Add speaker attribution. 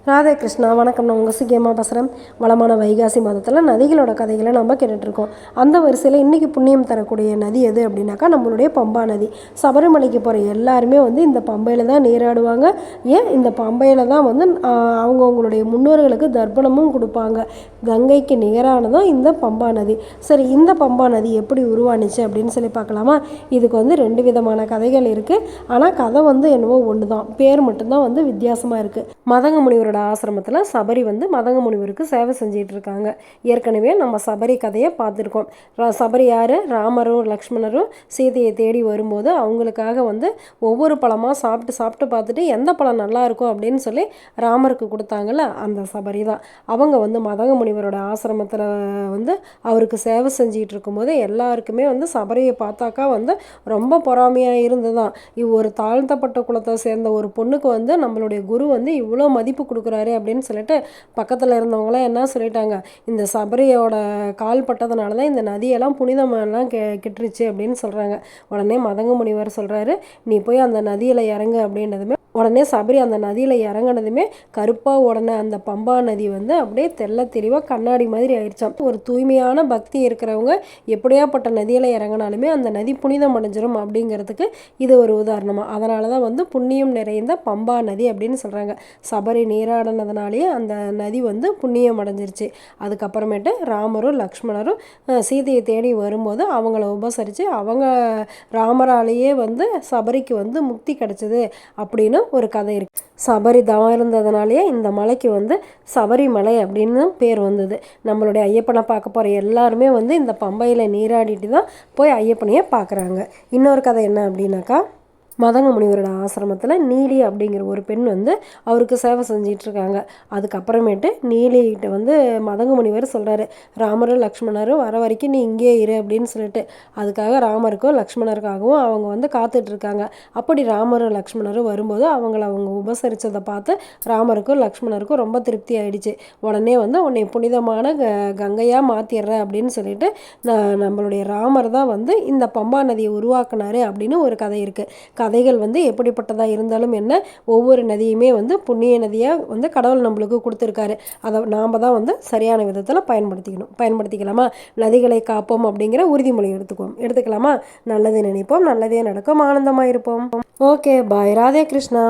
Speaker 1: ராதே கிருஷ்ணா, வணக்கம். நான் உங்கள் சிக்கியமாக பேசுகிறேன். வளமான வைகாசி மாதத்தில் நதிகளோட கதைகளை நம்ம கேட்டுட்ருக்கோம். அந்த வரிசையில் இன்றைக்கி புண்ணியம் தரக்கூடிய நதி எது அப்படின்னாக்கா நம்மளுடைய பம்பா நதி. சபரிமலைக்கு போகிற எல்லாருமே இந்த பம்பையில் தான் நீராடுவாங்க. ஏன் இந்த பம்பையில் தான் அவங்கவுங்களுடைய முன்னோர்களுக்கு தர்ப்பணமும் கொடுப்பாங்க. கங்கைக்கு நிகரானதான் இந்த பம்பா நதி. சரி, இந்த பம்பா நதி எப்படி உருவானுச்சு அப்படின்னு சொல்லி பார்க்கலாமா? இதுக்கு 2 விதமான கதைகள் இருக்குது. ஆனால் கதை என்னவோ ஒன்று தான், பேர் மட்டும்தான் வித்தியாசமாக இருக்குது. மதங்க முனிவரோட ஆசிரமத்தில் சபரி மதங்க முனிவருக்கு சேவை செஞ்சிட்டு இருக்காங்க. ஏற்கனவே நம்ம சபரி கதையை பார்த்துருக்கோம். சபரி யார்? ராமரும் லக்ஷ்மணரும் சீதையை தேடி வரும்போது அவங்களுக்காக ஒவ்வொரு பழமாக சாப்பிட்டு பார்த்துட்டு எந்த பழம் நல்லா இருக்கும் அப்படின்னு சொல்லி ராமருக்கு கொடுத்தாங்கல்ல, அந்த சபரி தான். அவங்க மதங்க முனிவரோட ஆசிரமத்தில் அவருக்கு சேவை செஞ்சிகிட்டு இருக்கும்போது எல்லாருக்குமே சபரியை பார்த்தாக்கா ரொம்ப பொறாமையாக இருந்ததுதான். ஒரு தாழ்த்தப்பட்ட குலத்தை சேர்ந்த ஒரு பொண்ணுக்கு நம்மளுடைய குரு இவ்வளோ மதிப்பு கொடுக்குறாரு அப்படின்னு சொல்லிட்டு பக்கத்தில் இருந்தவங்களாம் என்ன சொல்லிட்டாங்க, இந்த சபரியோட கால் பட்டதுனால தான் இந்த நதியெல்லாம் புனிதமெல்லாம் கெட்டுருச்சு அப்படின்னு சொல்கிறாங்க. உடனே மதங்க முனிவர் சொல்கிறாரு, நீ போய் அந்த நதியில் இறங்கு அப்படின்றதுமே உடனே சபரி அந்த நதியில் இறங்கினதுமே கருப்பாக உடனே அந்த பம்பா நதி அப்படியே தெள்ள தெளிவாக கண்ணாடி மாதிரி ஆயிடுச்சாம். ஒரு தூய்மையான பக்தி இருக்கிறவங்க எப்படியாப்பட்ட நதியில் இறங்கினாலுமே அந்த நதி புனிதம் அடைஞ்சிரும் அப்படிங்கிறதுக்கு இது ஒரு உதாரணமாக. அதனால தான் புண்ணியம் நிறைந்த பம்பா நதி அப்படின்னு சொல்கிறாங்க. சபரி நீராடினதுனாலேயே அந்த நதி புண்ணியம் அடைஞ்சிருச்சு. அதுக்கப்புறமேட்டு ராமரும் லக்ஷ்மணரும் சீதையை தேடி வரும்போது அவங்கள உபசரித்து அவங்க ராமராலேயே சபரிக்கு முக்தி கிடைச்சது அப்படின்னு ஒரு கதை இருக்குது. சபரி தவம் இருந்ததுனாலேயே இந்த மலைக்கு சபரி மலை அப்படின்னு பேர் வந்தது. நம்மளுடைய ஐயப்பனை பார்க்க போகிற எல்லாருமே இந்த பம்பையில் நீராடிட்டு தான் போய் ஐயப்பனையே பார்க்குறாங்க. இன்னொரு கதை என்ன அப்படின்னாக்கா, மதங்க முனிவரோட ஆசிரமத்தில் நீலி அப்படிங்கிற ஒரு பெண் அவருக்கு சேவை செஞ்சிட்ருக்காங்க. அதுக்கப்புறமேட்டு நீலிகிட்ட மதங்க முனிவர் சொல்கிறாரு, ராமரும் லக்ஷ்மணரும் வர வரைக்கும் நீ இங்கே இரு அப்படின்னு சொல்லிட்டு. அதுக்காக ராமருக்கும் லக்ஷ்மணருக்காகவும் அவங்க காத்துட்ருக்காங்க. அப்படி ராமரும் லக்ஷ்மணரும் வரும்போது அவங்க உபசரித்ததை பார்த்து ராமருக்கும் லக்ஷ்மணருக்கும் ரொம்ப திருப்தி ஆகிடுச்சு. உடனே உன்னை புனிதமான கங்கையாக மாற்றிடுறேன் அப்படின்னு சொல்லிட்டு நம்மளுடைய ராமர் தான் இந்த பம்பா நதியை உருவாக்குனாரு அப்படின்னு ஒரு கதை இருக்குது. கதைகள் எப்படிப்பட்டதாக இருந்தாலும் என்ன, ஒவ்வொரு நதியுமே புண்ணிய நதியாக கடவுள் நம்மளுக்கு கொடுத்துருக்காரு. அதை நாம் தான் சரியான விதத்தில் பயன்படுத்திக்கலாமா? நதிகளை காப்போம் அப்படிங்கிற உறுதிமொழி எடுத்துக்கலாமா? நல்லது நினைப்போம், நல்லதே நடக்கும், ஆனந்தமாக இருப்போம். ஓகே, பாய். ராதே கிருஷ்ணா.